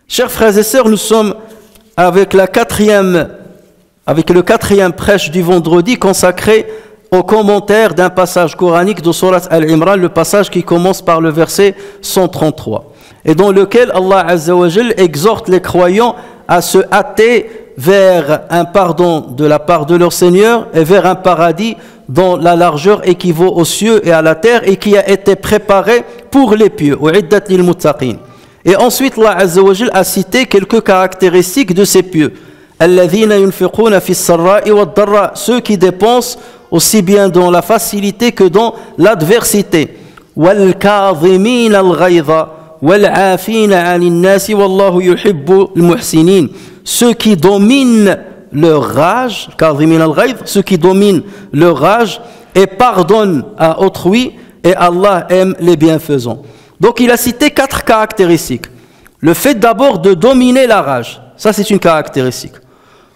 Chers frères et sœurs, nous sommes avec le quatrième prêche du vendredi consacré au commentaire d'un passage coranique de Surat Al-Imran, le passage qui commence par le verset 133, et dans lequel Allah Azza wa Jal exhorte les croyants à se hâter vers un pardon de la part de leur Seigneur et vers un paradis dont la largeur équivaut aux cieux et à la terre et qui a été préparé pour les pieux. U'iddat lil muttaqin. Et ensuite, Allah Azza wa Jal a cité quelques caractéristiques de ces pieux. Alladhina yunfiquna fi s-sarra'i wad-dharra, ceux qui dépensent aussi bien dans la facilité que dans l'adversité. Wal kadhimina al-ghayza wal 'afina 'anil nasi wallahu yuhibbu al-muhsinin, ceux qui dominent leur rage, kadhimina al-ghayz, ceux qui dominent leur rage et pardonnent à autrui, et Allah aime les bienfaisants. Donc il a cité 4 caractéristiques. Le fait d'abord de dominer la rage, ça c'est une caractéristique.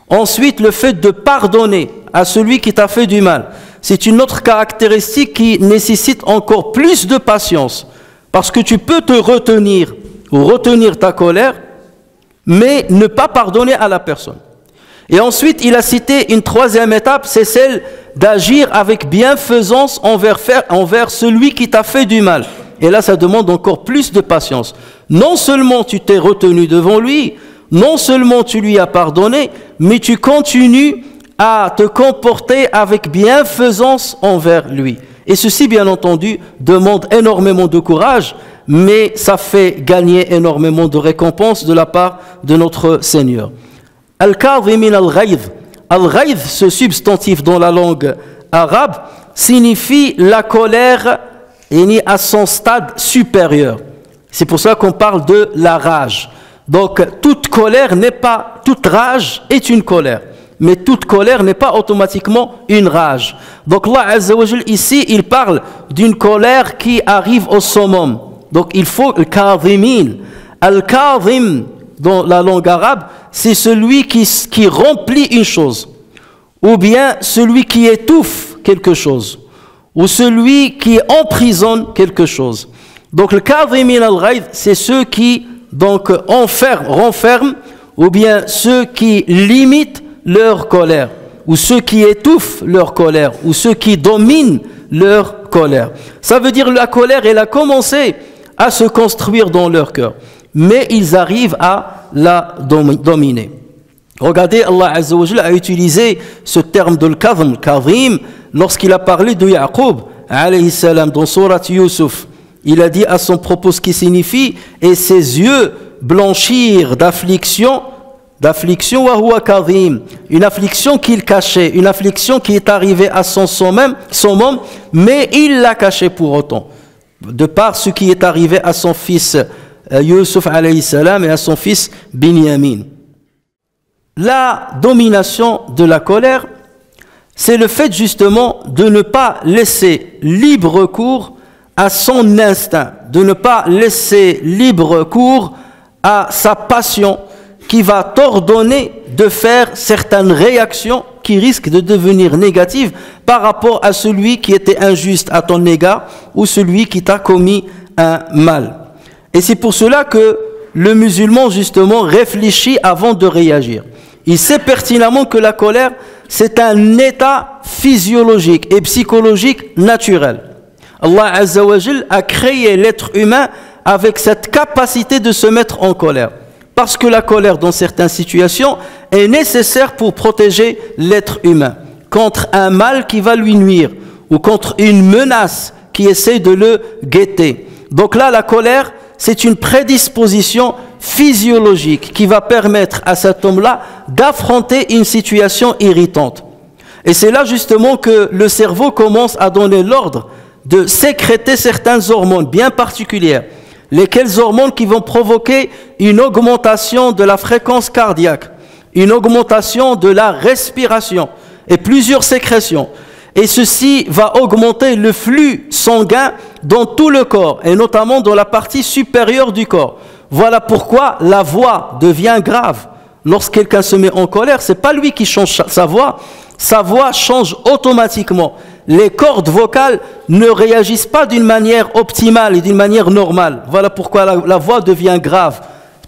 Ensuite, le fait de pardonner à celui qui t'a fait du mal, c'est une autre caractéristique qui nécessite encore plus de patience. Parce que tu peux te retenir ou retenir ta colère, mais ne pas pardonner à la personne. Et ensuite, il a cité une troisième étape, c'est celle d'agir avec bienfaisance envers celui qui t'a fait du mal. Et là, ça demande encore plus de patience. Non seulement tu t'es retenu devant lui, non seulement tu lui as pardonné, mais tu continues à te comporter avec bienfaisance envers lui. Et ceci, bien entendu, demande énormément de courage, mais ça fait gagner énormément de récompenses de la part de notre Seigneur. Al-kadhimin al-ghayz. Al-ghayz, ce substantif dans la langue arabe, signifie la colère à son stade supérieur. C'est pour ça qu'on parle de la rage. Donc, toute rage est une colère. Mais toute colère n'est pas automatiquement une rage. Donc, Allah Azza wa Jal, ici, il parle d'une colère qui arrive au summum. Donc, il faut le kadhimin. Al-kadhim, dans la langue arabe, c'est celui qui remplit une chose. Ou bien celui qui étouffe quelque chose. Ou celui qui emprisonne quelque chose. Donc le kadhimin al-ghayz, c'est ceux qui donc renferment, ou bien ceux qui limitent leur colère, ou ceux qui étouffent leur colère, ou ceux qui dominent leur colère. Ça veut dire que la colère, elle a commencé à se construire dans leur cœur, mais ils arrivent à la dominer. Regardez, Allah Azza wa Jalla a utilisé ce terme de kadhim, lorsqu'il a parlé de Yaqub, alayhi salam, dans Surat Yusuf. Il a dit à son propos ce qui signifie, et ses yeux blanchirent d'affliction, wa huwa kadhim, une affliction qu'il cachait, une affliction qui est arrivée à son summum, mais il l'a cachée pour autant, de par ce qui est arrivé à son fils Yusuf alayhi salam et à son fils Binyamin. La domination de la colère, c'est le fait justement de ne pas laisser libre cours à son instinct, de ne pas laisser libre cours à sa passion qui va t'ordonner de faire certaines réactions qui risquent de devenir négatives par rapport à celui qui était injuste à ton égard ou celui qui t'a commis un mal. Et c'est pour cela que le musulman justement réfléchit avant de réagir. Il sait pertinemment que la colère, c'est un état physiologique et psychologique naturel. Allah Azza wa Jal a créé l'être humain avec cette capacité de se mettre en colère. Parce que la colère, dans certaines situations, est nécessaire pour protéger l'être humain contre un mal qui va lui nuire ou contre une menace qui essaie de le guetter. Donc là, la colère, c'est une prédisposition physiologique qui va permettre à cet homme-là d'affronter une situation irritante. Et c'est là justement que le cerveau commence à donner l'ordre de sécréter certaines hormones bien particulières. Lesquelles hormones qui vont provoquer une augmentation de la fréquence cardiaque, une augmentation de la respiration et plusieurs sécrétions. Et ceci va augmenter le flux sanguin dans tout le corps, et notamment dans la partie supérieure du corps. Voilà pourquoi la voix devient grave. Lorsque quelqu'un se met en colère, c'est pas lui qui change sa voix change automatiquement. Les cordes vocales ne réagissent pas d'une manière optimale et d'une manière normale. Voilà pourquoi la voix devient grave.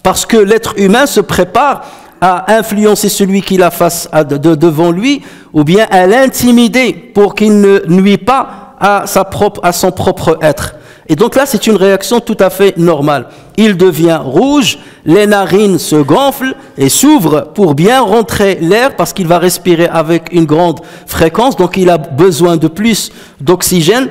Parce que l'être humain se prépare à influencer celui qui la face devant lui, ou bien à l'intimider pour qu'il ne nuit pas à son propre être. Et donc là, c'est une réaction tout à fait normale. Il devient rouge, les narines se gonflent et s'ouvrent pour bien rentrer l'air parce qu'il va respirer avec une grande fréquence, donc il a besoin de plus d'oxygène.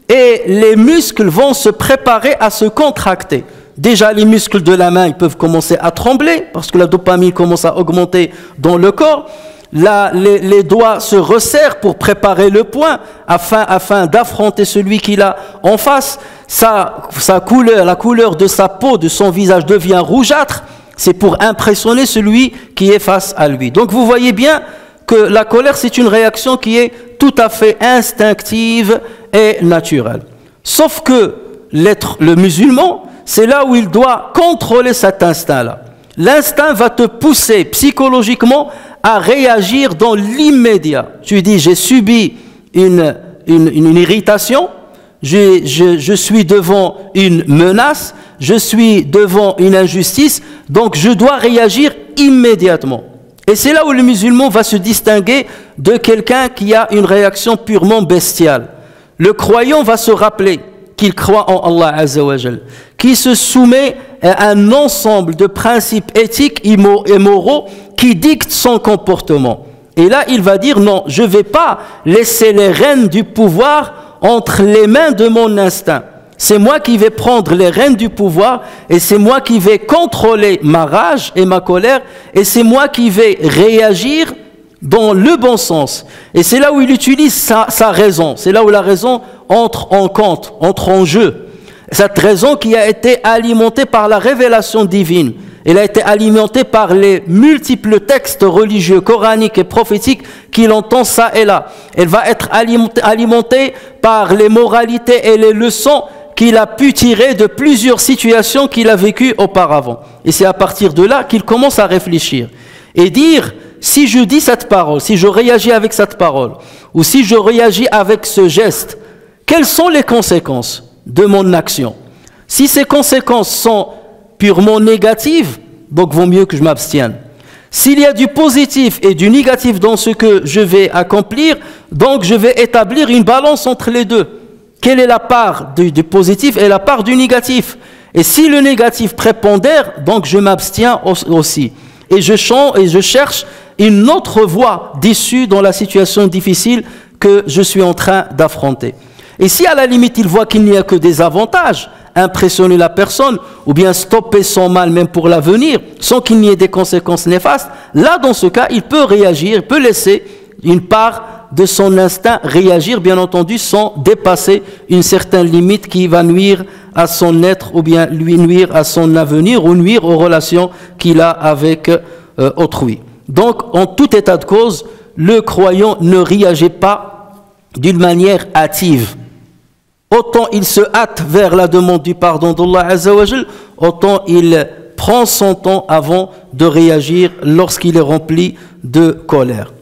Et les muscles vont se préparer à se contracter. Déjà, les muscles de la main, ils peuvent commencer à trembler parce que la dopamine commence à augmenter dans le corps. Là, les doigts se resserrent pour préparer le poing afin d'affronter celui qu'il a en face. Sa couleur, la couleur de sa peau, de son visage devient rougeâtre. C'est pour impressionner celui qui est face à lui. Donc vous voyez bien que la colère, c'est une réaction qui est tout à fait instinctive et naturelle. Sauf que le musulman, c'est là où il doit contrôler cet instinct-là. L'instinct va te pousser psychologiquement à réagir dans l'immédiat. Tu dis, j'ai subi une irritation, je suis devant une menace, je suis devant une injustice, donc je dois réagir immédiatement. Et c'est là où le musulman va se distinguer de quelqu'un qui a une réaction purement bestiale. Le croyant va se rappeler qu'il croit en Allah Azza wa Jal, qui se soumet à un ensemble de principes éthiques et moraux qui dictent son comportement. Et là, il va dire non, je ne vais pas laisser les rênes du pouvoir entre les mains de mon instinct. C'est moi qui vais prendre les rênes du pouvoir et c'est moi qui vais contrôler ma rage et ma colère et c'est moi qui vais réagir dans le bon sens. Et c'est là où il utilise sa raison. C'est là où la raison entre en compte, entre en jeu. Cette raison qui a été alimentée par la révélation divine. Elle a été alimentée par les multiples textes religieux, coraniques et prophétiques qu'il entend ça et là. Elle va être alimentée par les moralités et les leçons qu'il a pu tirer de plusieurs situations qu'il a vécues auparavant. Et c'est à partir de là qu'il commence à réfléchir et dire, si je dis cette parole, si je réagis avec cette parole, ou si je réagis avec ce geste, quelles sont les conséquences de mon action? Si ces conséquences sont purement négatives, donc vaut mieux que je m'abstienne. S'il y a du positif et du négatif dans ce que je vais accomplir, donc je vais établir une balance entre les deux. Quelle est la part du positif et la part du négatif? Et si le négatif prépondère, donc je m'abstiens aussi. Et je cherche une autre voie d'issue dans la situation difficile que je suis en train d'affronter. Et si à la limite il voit qu'il n'y a que des avantages, impressionner la personne ou bien stopper son mal même pour l'avenir sans qu'il n'y ait des conséquences néfastes, là dans ce cas il peut réagir, il peut laisser une part de son instinct réagir, bien entendu sans dépasser une certaine limite qui va nuire à son être ou bien lui nuire à son avenir ou nuire aux relations qu'il a avec autrui. Donc en tout état de cause, le croyant ne réagit pas d'une manière hâtive. Autant il se hâte vers la demande du pardon d'Allah Azza wa Jal, autant il prend son temps avant de réagir lorsqu'il est rempli de colère.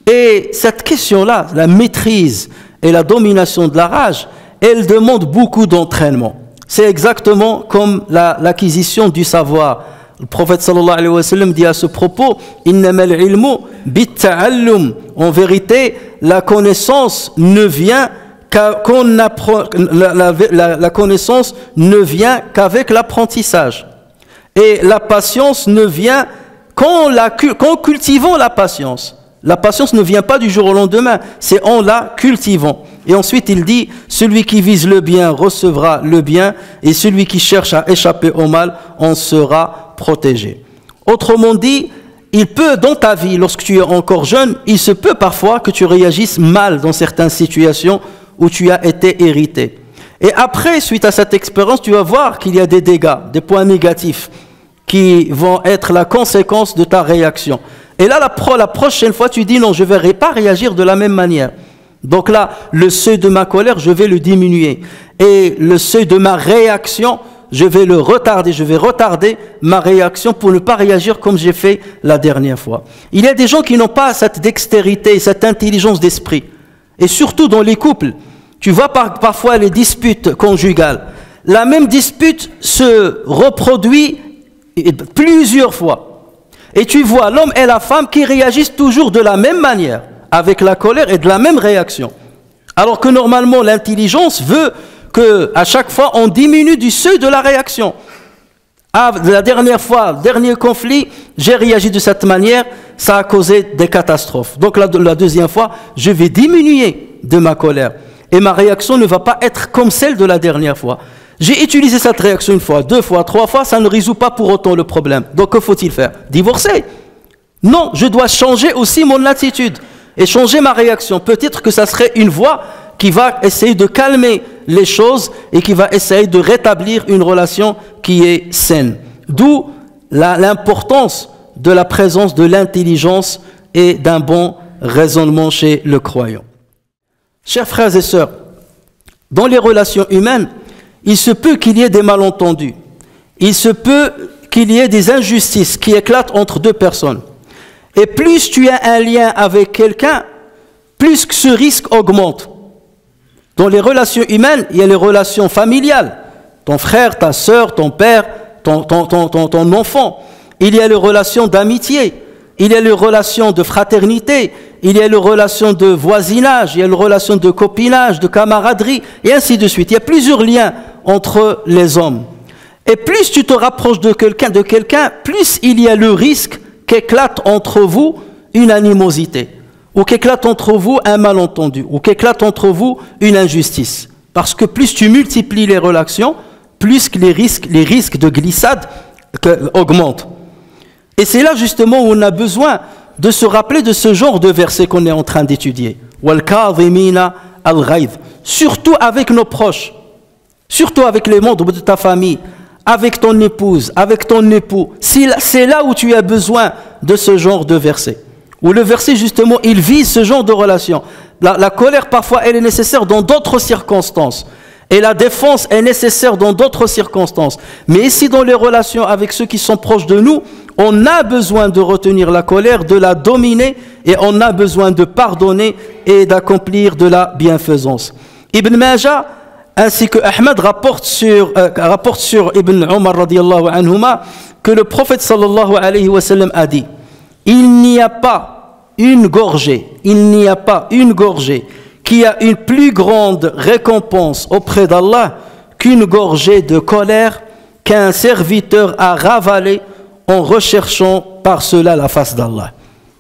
Et cette question-là, la maîtrise et la domination de la rage, elle demande beaucoup d'entraînement. C'est exactement comme l'acquisition du savoir. Le prophète sallallahu alayhi wa sallam dit à ce propos, innamal ilmu bitta'allum. En vérité, la connaissance ne vient la connaissance ne vient qu'avec l'apprentissage. Et la patience ne vient qu'en cultivant la patience. La patience ne vient pas du jour au lendemain, c'est en la cultivant. Et ensuite il dit, celui qui vise le bien recevra le bien, et celui qui cherche à échapper au mal en sera protégé. Autrement dit, il peut dans ta vie, lorsque tu es encore jeune, il se peut parfois que tu réagisses mal dans certaines situations où tu as été irrité. Et après, suite à cette expérience, tu vas voir qu'il y a des dégâts, des points négatifs qui vont être la conséquence de ta réaction. Et là, la prochaine fois, tu dis non, je ne vais pas réagir de la même manière. Donc là, le seuil de ma colère, je vais le diminuer. Et le seuil de ma réaction, je vais le retarder. Je vais retarder ma réaction pour ne pas réagir comme j'ai fait la dernière fois. Il y a des gens qui n'ont pas cette dextérité, cette intelligence d'esprit. Et surtout dans les couples. Tu vois parfois les disputes conjugales. La même dispute se reproduit plusieurs fois. Et tu vois l'homme et la femme qui réagissent toujours de la même manière, avec la colère et de la même réaction. Alors que normalement l'intelligence veut qu'à chaque fois on diminue du seuil de la réaction. Ah, la dernière fois, dernier conflit, j'ai réagi de cette manière, ça a causé des catastrophes. Donc la deuxième fois, je vais diminuer de ma colère. Et ma réaction ne va pas être comme celle de la dernière fois. J'ai utilisé cette réaction une fois, deux fois, trois fois, ça ne résout pas pour autant le problème. Donc que faut-il faire? Divorcer? Non, je dois changer aussi mon attitude et changer ma réaction. Peut-être que ça serait une voie qui va essayer de calmer les choses et qui va essayer de rétablir une relation qui est saine. D'où l'importance de la présence de l'intelligence et d'un bon raisonnement chez le croyant. Chers frères et sœurs, dans les relations humaines, il se peut qu'il y ait des malentendus. Il se peut qu'il y ait des injustices qui éclatent entre deux personnes. Et plus tu as un lien avec quelqu'un, plus que ce risque augmente. Dans les relations humaines, il y a les relations familiales. Ton frère, ta sœur, ton père, ton enfant. Il y a les relations d'amitié. Il y a les relations de fraternité. Il y a les relations de voisinage. Il y a les relations de copinage, de camaraderie, et ainsi de suite. Il y a plusieurs liens entre les hommes. Et plus tu te rapproches de quelqu'un, plus il y a le risque qu'éclate entre vous une animosité, ou qu'éclate entre vous un malentendu, ou qu'éclate entre vous une injustice. Parce que plus tu multiplies les relations, plus que les risques de glissade augmentent. Et c'est là justement où on a besoin de se rappeler de ce genre de verset qu'on est en train d'étudier. Surtout avec nos proches, surtout avec les membres de ta famille, avec ton épouse, avec ton époux. C'est là où tu as besoin de ce genre de verset. Où le verset justement, il vise ce genre de relation. La colère parfois elle est nécessaire dans d'autres circonstances. Et la défense est nécessaire dans d'autres circonstances. Mais ici dans les relations avec ceux qui sont proches de nous, on a besoin de retenir la colère, de la dominer, et on a besoin de pardonner et d'accomplir de la bienfaisance. Ibn Majah ainsi que Ahmed rapporte sur Ibn Omar radiyallahu anhuma que le prophète sallallahu alayhi wa sallam a dit: il n'y a pas une gorgée qui a une plus grande récompense auprès d'Allah qu'une gorgée de colère qu'un serviteur a ravalée en recherchant par cela la face d'Allah.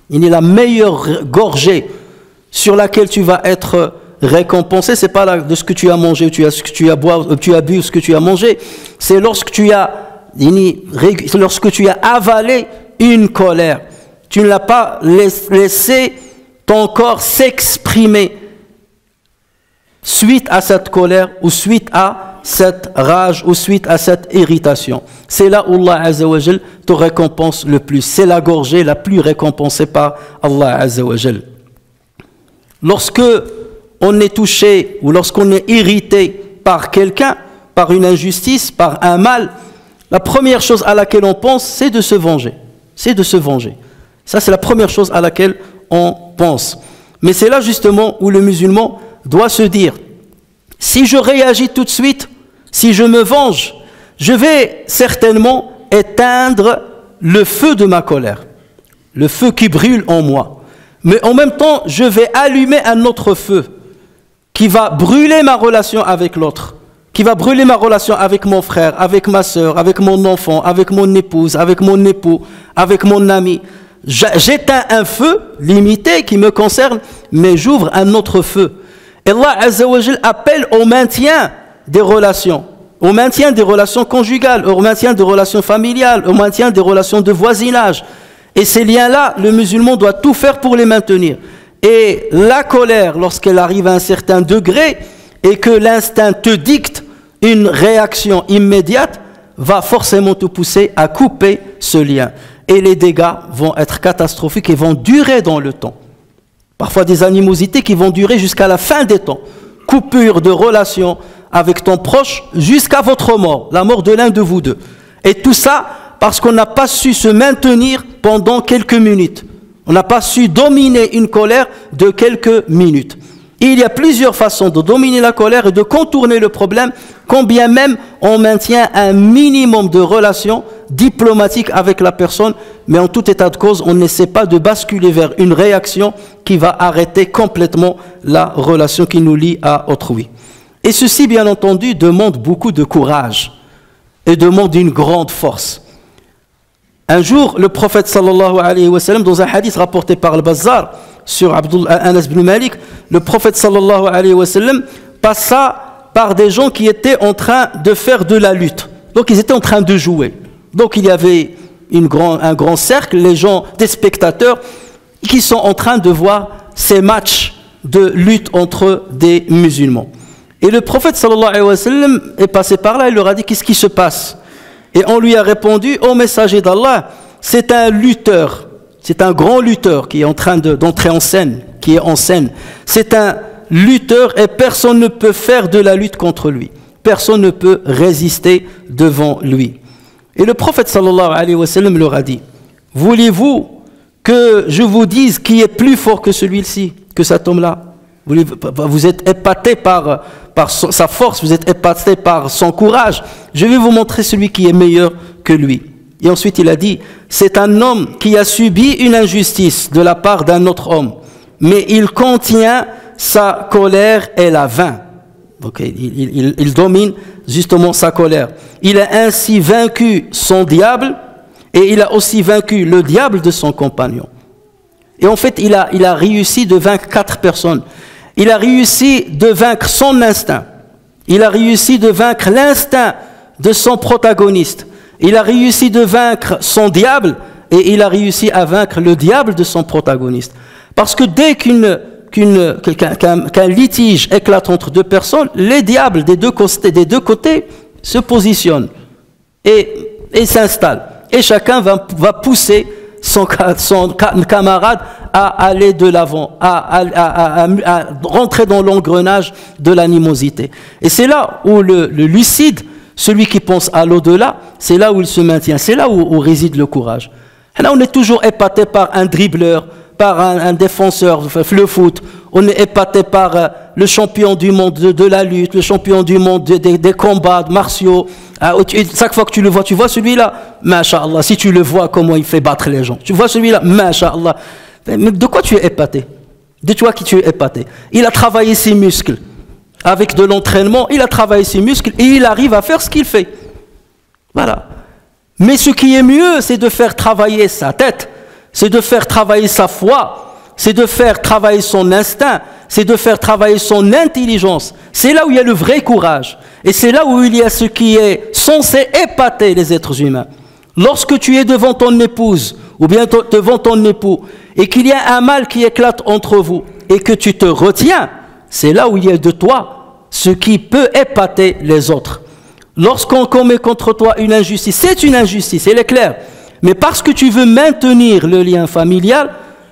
Il est la meilleure gorgée sur laquelle tu vas être récompensé, c'est pas de ce que tu as mangé, ce que tu as bu, ce que tu as mangé, c'est lorsque tu as avalé une colère. Tu ne l'as pas laissé ton corps s'exprimer suite à cette colère ou suite à cette rage ou suite à cette irritation. C'est là où Allah Azza wa Jal te récompense le plus. C'est la gorgée la plus récompensée par Allah Azza wa Jal. Lorsque on est touché ou lorsqu'on est irrité par quelqu'un, par une injustice, par un mal, la première chose à laquelle on pense, c'est de se venger. C'est de se venger. Ça, c'est la première chose à laquelle on pense. Mais c'est là justement où le musulman doit se dire: si je réagis tout de suite, si je me venge, je vais certainement éteindre le feu de ma colère, le feu qui brûle en moi. Mais en même temps, je vais allumer un autre feu qui va brûler ma relation avec l'autre, qui va brûler ma relation avec mon frère, avec ma sœur, avec mon enfant, avec mon épouse, avec mon époux, avec mon ami. J'éteins un feu limité qui me concerne, mais j'ouvre un autre feu. Et Allah Azza wa Jal appelle au maintien des relations, au maintien des relations conjugales, au maintien des relations familiales, au maintien des relations de voisinage. Et ces liens-là, le musulman doit tout faire pour les maintenir. Et la colère, lorsqu'elle arrive à un certain degré, et que l'instinct te dicte une réaction immédiate, va forcément te pousser à couper ce lien. Et les dégâts vont être catastrophiques et vont durer dans le temps. Parfois des animosités qui vont durer jusqu'à la fin des temps. Coupure de relation avec ton proche jusqu'à votre mort, la mort de l'un de vous deux. Et tout ça parce qu'on n'a pas su se maintenir pendant quelques minutes. On n'a pas su dominer une colère de quelques minutes. Et il y a plusieurs façons de dominer la colère et de contourner le problème, quand bien même on maintient un minimum de relations diplomatiques avec la personne, mais en tout état de cause, on n'essaie pas de basculer vers une réaction qui va arrêter complètement la relation qui nous lie à autrui. Et ceci, bien entendu, demande beaucoup de courage et demande une grande force. Un jour, le prophète sallallahu alayhi wa sallam, dans un hadith rapporté par le Bazzar sur Anas ibn Malik, le prophète sallallahu alayhi wa sallam passa par des gens qui étaient en train de faire de la lutte. Donc ils étaient en train de jouer. Donc il y avait un grand cercle, les gens, des spectateurs, qui sont en train de voir ces matchs de lutte entre des musulmans. Et le prophète sallallahu alayhi wa sallam est passé par là, il leur a dit: qu'est-ce qui se passe? Et on lui a répondu: ô messager d'Allah, c'est un lutteur, c'est un grand lutteur qui est en train d'entrer en scène, qui est en scène. C'est un lutteur et personne ne peut faire de la lutte contre lui. Personne ne peut résister devant lui. Et le prophète sallallahu alayhi wa sallam leur a dit: voulez-vous que je vous dise qui est plus fort que celui-ci, que cet homme-là? Vous êtes épaté par sa force, vous êtes épaté par son courage. Je vais vous montrer celui qui est meilleur que lui. Et ensuite il a dit: c'est un homme qui a subi une injustice de la part d'un autre homme, mais il contient sa colère et la vainc. Donc il domine justement sa colère. Il a ainsi vaincu son diable et il a aussi vaincu le diable de son compagnon. Et en fait il a réussi de vaincre 4 personnes. Il a réussi de vaincre son instinct. Il a réussi de vaincre l'instinct de son protagoniste. Il a réussi de vaincre son diable et il a réussi à vaincre le diable de son protagoniste. Parce que dès qu'un litige éclate entre deux personnes, les diables des deux côtés se positionnent et s'installent. Et chacun va pousser son camarade à aller de l'avant, à rentrer dans l'engrenage de l'animosité. Et c'est là où le lucide, celui qui pense à l'au-delà, c'est là où il se maintient, c'est là où réside le courage. Et là, on est toujours épaté par un dribbleur, par un défenseur, le foot. On est épaté par le champion du monde de la lutte, le champion du monde des combats martiaux. Chaque fois que tu le vois, tu vois celui-là, masha'Allah, si tu le vois, comment il fait battre les gens. Tu vois celui-là, masha'Allah. Mais de quoi tu es épaté? De toi qui tu es épaté. Il a travaillé ses muscles. Avec de l'entraînement, il a travaillé ses muscles et il arrive à faire ce qu'il fait. Voilà. Mais ce qui est mieux, c'est de faire travailler sa tête, c'est de faire travailler sa foi, c'est de faire travailler son instinct, c'est de faire travailler son intelligence. C'est là où il y a le vrai courage. Et c'est là où il y a ce qui est censé épater les êtres humains. Lorsque tu es devant ton épouse ou bien devant ton époux et qu'il y a un mal qui éclate entre vous et que tu te retiens, c'est là où il y a de toi ce qui peut épater les autres. Lorsqu'on commet contre toi une injustice, c'est une injustice, elle est claire. Mais parce que tu veux maintenir le lien familial,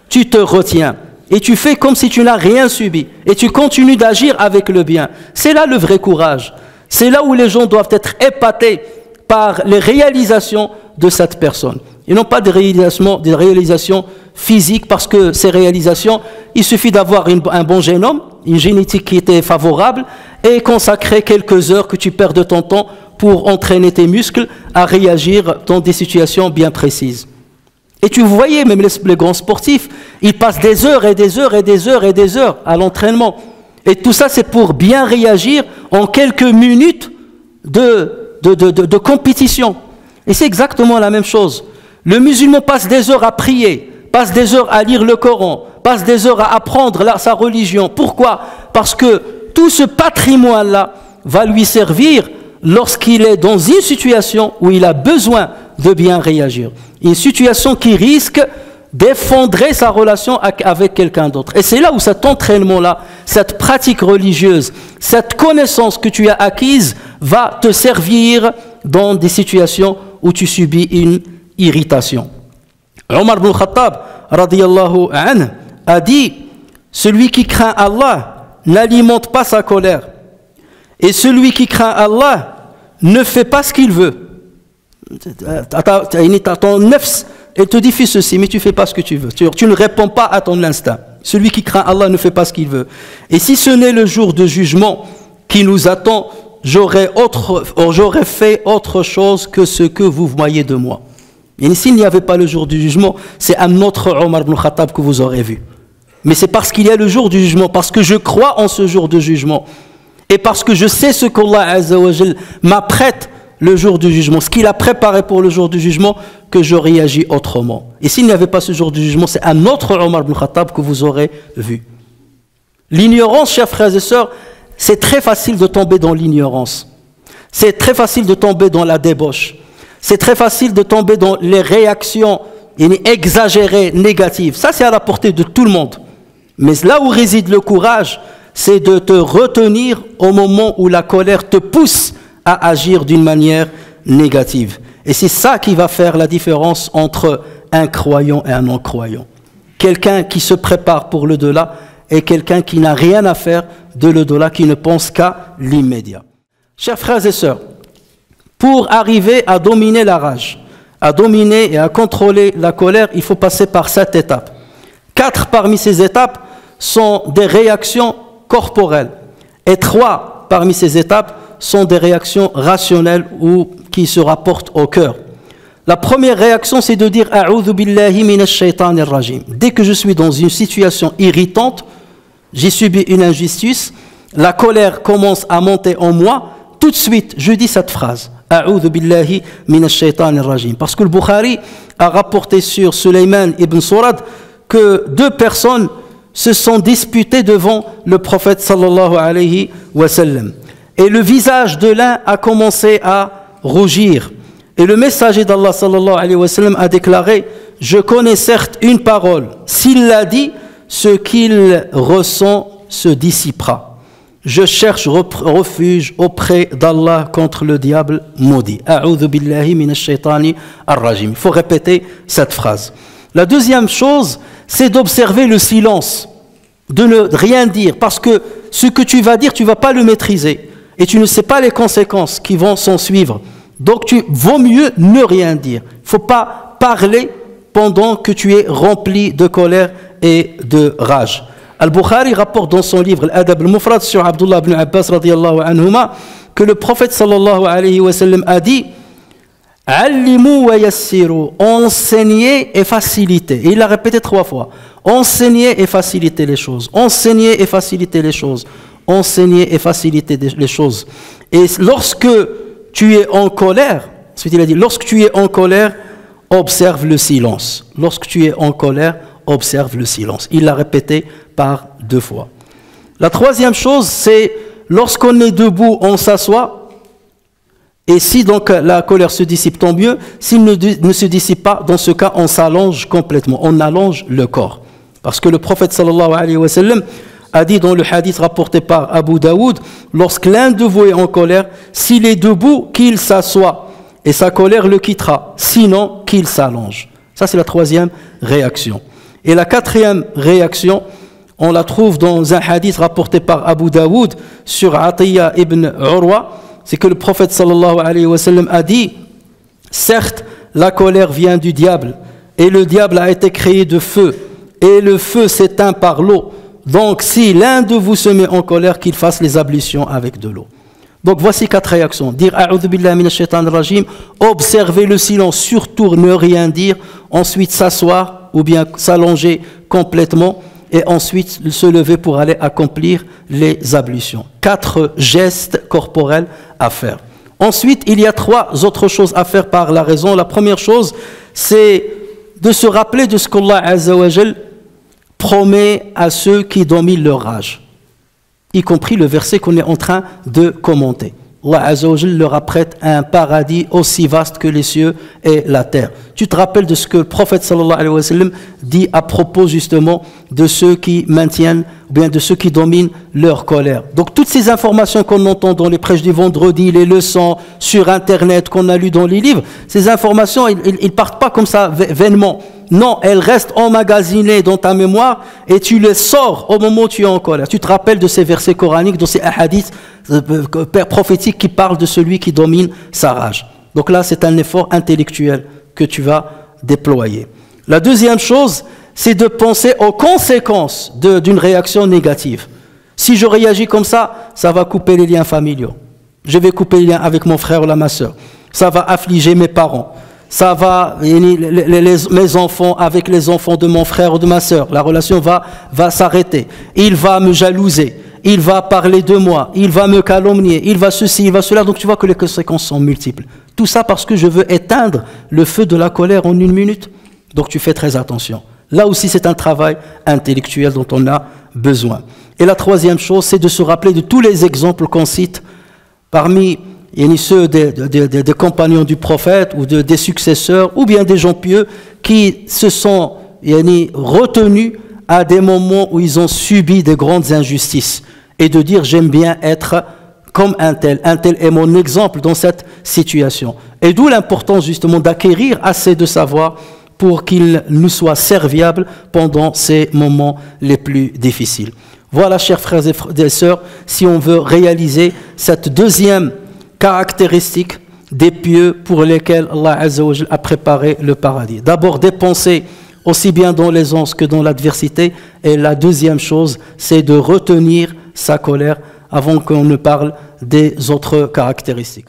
tu te retiens. Et tu fais comme si tu n'as rien subi. Et tu continues d'agir avec le bien. C'est là le vrai courage. C'est là où les gens doivent être épatés par les réalisations de cette personne. Et non pas des réalisations physiques, parce que ces réalisations, il suffit d'avoir un bon génome, une génétique qui était favorable, et consacrer quelques heures que tu perds de ton temps pour entraîner tes muscles à réagir dans des situations bien précises. Et tu voyais, même les grands sportifs, ils passent des heures et des heures et des heures et des heures à l'entraînement. Et tout ça, c'est pour bien réagir en quelques minutes de compétition. Et c'est exactement la même chose. Le musulman passe des heures à prier, passe des heures à lire le Coran, passe des heures à apprendre sa religion. Pourquoi? Parce que tout ce patrimoine-là va lui servir lorsqu'il est dans une situation où il a besoin de bien réagir. Une situation qui risque d'effondrer sa relation avec quelqu'un d'autre. Et c'est là où cet entraînement-là, cette pratique religieuse, cette connaissance que tu as acquise va te servir dans des situations où tu subis une irritation. Omar ibn Khattab, radiyallahu anhu, a dit, celui qui craint Allah n'alimente pas sa colère. Et celui qui craint Allah ne fait pas ce qu'il veut. Ton nefs, elle te dit fais ceci, mais tu ne fais pas ce que tu veux. Tu ne réponds pas à ton instinct. Celui qui craint Allah ne fait pas ce qu'il veut. Et si ce n'est le jour de jugement qui nous attend, j'aurais fait autre chose que ce que vous voyez de moi. Et s'il n'y avait pas le jour du jugement, c'est un autre Omar ibn Khattab que vous aurez vu. Mais c'est parce qu'il y a le jour du jugement, parce que je crois en ce jour de jugement, et parce que je sais ce qu'Allah Azza wa Jal m'apprête le jour du jugement, ce qu'il a préparé pour le jour du jugement, que je réagis autrement. Et s'il n'y avait pas ce jour du jugement, c'est un autre Omar ibn Khattab que vous aurez vu. L'ignorance, chers frères et sœurs, c'est très facile de tomber dans l'ignorance. C'est très facile de tomber dans la débauche. C'est très facile de tomber dans les réactions exagérées, négatives. Ça, c'est à la portée de tout le monde. Mais là où réside le courage, c'est de te retenir au moment où la colère te pousse à agir d'une manière négative. Et c'est ça qui va faire la différence entre un croyant et un non-croyant. Quelqu'un qui se prépare pour le delà et quelqu'un qui n'a rien à faire de le delà, qui ne pense qu'à l'immédiat. Chers frères et sœurs, pour arriver à dominer la rage, à dominer et à contrôler la colère, il faut passer par 7 étapes. 4 parmi ces étapes sont des réactions corporelles et 3 parmi ces étapes sont des réactions rationnelles ou qui se rapportent au cœur. La première réaction, c'est de dire « A'udhu billahi minash shaitanir rajim ». Dès que je suis dans une situation irritante, j'ai subi une injustice, la colère commence à monter en moi, tout de suite, je dis cette phrase « A'udhu billahi minash shaitanir rajim ». Parce que le Bukhari a rapporté sur Sulayman ibn Surad que 2 personnes se sont disputées devant le prophète sallallahu alayhi wa sallam. Et le visage de l'un a commencé à rougir. Et le messager d'Allah sallallahu alayhi wa sallam a déclaré « Je connais certes une parole, s'il l'a dit, ce qu'il ressent se dissipera. Je cherche refuge auprès d'Allah contre le diable maudit. A'udhu billahi minash shaitani ar-rajim ». Il faut répéter cette phrase. La deuxième chose, c'est d'observer le silence, de ne rien dire, parce que ce que tu vas dire, tu ne vas pas le maîtriser. Et tu ne sais pas les conséquences qui vont s'en suivre. Donc, vaut mieux ne rien dire. Il ne faut pas parler pendant que tu es rempli de colère et de rage. Al-Bukhari rapporte dans son livre Al-Adab al-Mufrad sur Abdullah ibn Abbas radiyallahu anhuma que le prophète sallallahu alayhi wa sallam a dit « Allimu wa yassiru » enseigner et faciliter. Et il l'a répété 3 fois. Enseigner et faciliter les choses. Enseigner et faciliter les choses. Enseigner et faciliter les choses. Et lorsque tu es en colère, ensuite il a dit, lorsque tu es en colère, observe le silence. Lorsque tu es en colère, observe le silence. Il l'a répété par 2 fois. La troisième chose, c'est lorsqu'on est debout, on s'assoit. Et si donc la colère se dissipe, tant mieux. S'il ne se dissipe pas, dans ce cas, on s'allonge complètement. On allonge le corps. Parce que le prophète sallallahu alayhi wa sallam a dit dans le hadith rapporté par Abu Daoud, lorsque l'un de vous est en colère, s'il est debout, qu'il s'assoie, et sa colère le quittera, sinon qu'il s'allonge. Ça, c'est la troisième réaction. Et la quatrième réaction, on la trouve dans un hadith rapporté par Abu Daoud sur Atiyya ibn Urwa, c'est que le prophète sallallahu alayhi wa sallam a dit, certes, la colère vient du diable, et le diable a été créé de feu, et le feu s'éteint par l'eau. Donc, si l'un de vous se met en colère, qu'il fasse les ablutions avec de l'eau. Donc, voici 4 réactions. Dire « A'udhu billahi minash shaitanir rajim », observer le silence, surtout ne rien dire, ensuite s'asseoir ou bien s'allonger complètement et ensuite se lever pour aller accomplir les ablutions. 4 gestes corporels à faire. Ensuite, il y a 3 autres choses à faire par la raison. La première chose, c'est de se rappeler de ce qu'Allah Azza wa Jal promet à ceux qui dominent leur rage, y compris le verset qu'on est en train de commenter. Allah Azza wa Jalla leur apprête un paradis aussi vaste que les cieux et la terre. Tu te rappelles de ce que le prophète sallallahu alayhi wa sallam dit à propos justement de ceux qui maintiennent, ou bien de ceux qui dominent leur colère. Donc toutes ces informations qu'on entend dans les prêches du vendredi, les leçons sur internet qu'on a lues dans les livres, ces informations, ils partent pas comme ça vainement. Non, elles restent emmagasinées dans ta mémoire et tu les sors au moment où tu es en colère. Tu te rappelles de ces versets coraniques, de ces hadiths prophétiques qui parlent de celui qui domine sa rage. Donc là, c'est un effort intellectuel que tu vas déployer. La deuxième chose, c'est de penser aux conséquences d'une réaction négative. Si je réagis comme ça va couper les liens familiaux. Je vais couper les liens avec mon frère ou ma soeur. Ça va affliger mes parents. Ça va, mes enfants avec les enfants de mon frère ou de ma soeur. La relation va s'arrêter. Il va me jalouser. Il va parler de moi. Il va me calomnier. Il va ceci, il va cela. Donc tu vois que les conséquences sont multiples. Tout ça parce que je veux éteindre le feu de la colère en 1 minute. Donc tu fais très attention. Là aussi, c'est un travail intellectuel dont on a besoin. Et la troisième chose, c'est de se rappeler de tous les exemples qu'on cite parmi ceux des compagnons du prophète ou des successeurs ou bien des gens pieux qui se sont retenus à des moments où ils ont subi des grandes injustices et de dire j'aime bien être comme un tel est mon exemple dans cette situation. Et d'où l'importance justement d'acquérir assez de savoir pour qu'il nous soit serviable pendant ces moments les plus difficiles. Voilà, chers frères et sœurs, si on veut réaliser cette deuxième caractéristique des pieux pour lesquels Allah Azza wa Jalla a préparé le paradis. D'abord, dépenser aussi bien dans l'aisance que dans l'adversité. Et la deuxième chose, c'est de retenir sa colère avant qu'on ne parle des autres caractéristiques.